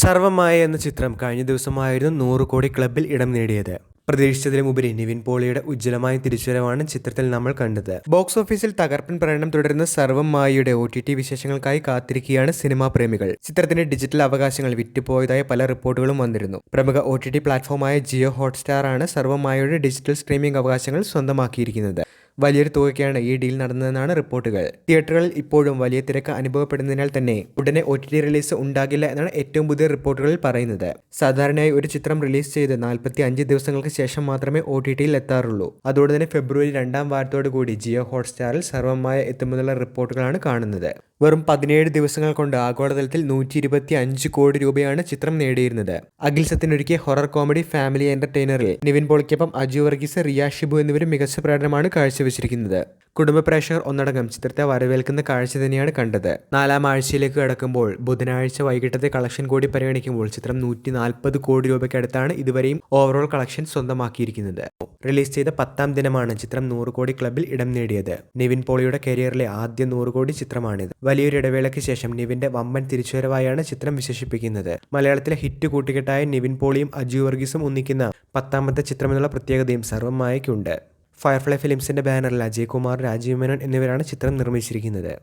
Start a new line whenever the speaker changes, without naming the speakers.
സർവമായ എന്ന ചിത്രം കഴിഞ്ഞ ദിവസമായിരുന്നു 100 കോടി ക്ലബിൽ ഇടം നേടിയത്. പ്രതീക്ഷിച്ചതിലുമുപരി നിവിൻ പോളിയുടെ ഉജ്ജ്വലമായ തിരിച്ചുവരവാണ് ചിത്രത്തിൽ നമ്മൾ കണ്ടത്. ബോക്സ് ഓഫീസിൽ തകർപ്പൻ പ്രകടനം തുടരുന്ന സർവമായയുടെ OTT വിശേഷങ്ങൾക്കായി കാത്തിരിക്കുകയാണ് സിനിമാ പ്രേമികൾ. ചിത്രത്തിന്റെ ഡിജിറ്റൽ അവകാശങ്ങൾ വിറ്റുപോയതായ പല റിപ്പോർട്ടുകളും വന്നിരുന്നു. പ്രമുഖ OTT പ്ലാറ്റ്ഫോമായ ജിയോ ഹോട്ട്സ്റ്റാർ ആണ് സർവമായയുടെ ഡിജിറ്റൽ സ്ട്രീമിംഗ് അവകാശങ്ങൾ സ്വന്തമാക്കിയിരിക്കുന്നത്. വലിയൊരു തുകയ്ക്കാണ് ഈ ഡീൽ നടന്നതെന്നാണ് റിപ്പോർട്ടുകൾ. തിയേറ്ററുകളിൽ ഇപ്പോഴും വലിയ തിരക്ക് അനുഭവപ്പെടുന്നതിനാൽ തന്നെ ഉടനെ OTT റിലീസ് ഉണ്ടാകില്ല എന്നാണ് ഏറ്റവും പുതിയ റിപ്പോർട്ടുകളിൽ പറയുന്നത്. സാധാരണയായി ഒരു ചിത്രം റിലീസ് ചെയ്ത് 45 ദിവസങ്ങൾക്ക് ശേഷം മാത്രമേ OTTയിൽ എത്താറുള്ളൂ. അതോടെ തന്നെ ഫെബ്രുവരി 2ാം വാരത്തോടു കൂടി ജിയോ ഹോട്ട്സ്റ്റാറിൽ സർവമായ എത്തുമെന്നുള്ള റിപ്പോർട്ടുകളാണ് കാണുന്നത്. വെറും 17 ദിവസങ്ങൾ കൊണ്ട് ആഗോളതലത്തിൽ 125 കോടി രൂപയാണ് ചിത്രം നേടിയിരുന്നത്. അഖിൽ സത്യനൊരുക്കിയ ഹൊറർ കോമഡി ഫാമിലി എന്റർടൈനറിൽ നിവിൻ പോളിക്കൊപ്പം അജു വർഗീസ്, റിയ ഷിബു എന്നിവരും മികച്ച പ്രകടനമാണ് കാഴ്ചവെച്ചിരിക്കുന്നത്. കുടുംബ പ്രേക്ഷകർ ഒന്നടങ്കം ചിത്രത്തെ വരവേൽക്കുന്ന കാഴ്ച തന്നെയാണ് കണ്ടത്. 4ാം ആഴ്ചയിലേക്ക് കടക്കുമ്പോൾ ബുധനാഴ്ച വൈകിട്ടത്തെ കളക്ഷൻ കൂടി പരിഗണിക്കുമ്പോൾ ചിത്രം 140 കോടി രൂപയ്ക്കടുത്താണ് ഇതുവരെയും ഓവറോൾ കളക്ഷൻ സ്വന്തമാക്കിയിരിക്കുന്നത്. റിലീസ് ചെയ്ത 10ാം ദിനമാണ് ചിത്രം 100 കോടി ക്ലബിൽ ഇടം നേടിയത്. നിവിൻ പോളിയുടെ കരിയറിലെ ആദ്യ 100 കോടി ചിത്രമാണിത്. വലിയൊരു ഇടവേളയ്ക്ക് ശേഷം നിവിന്റെ വമ്പൻ തിരിച്ചുവരവായാണ് ചിത്രം വിശേഷിപ്പിക്കുന്നത്. മലയാളത്തിലെ ഹിറ്റ് കൂട്ടുകെട്ടായ നിവിൻ പോളിയും അജു വർഗീസും ഒന്നിക്കുന്ന 10ാമത്തെ ചിത്രമെന്നുള്ള പ്രത്യേകതയും സർവമായയ്ക്കുണ്ട്. ഫയർഫ്ലൈ ഫിലിംസിന്റെ ബാനറിൽ അജയ് കുമാർ, രാജീവ് മേനോൻ എന്നിവരാണ് ചിത്രം നിർമ്മിച്ചിരിക്കുന്നത്.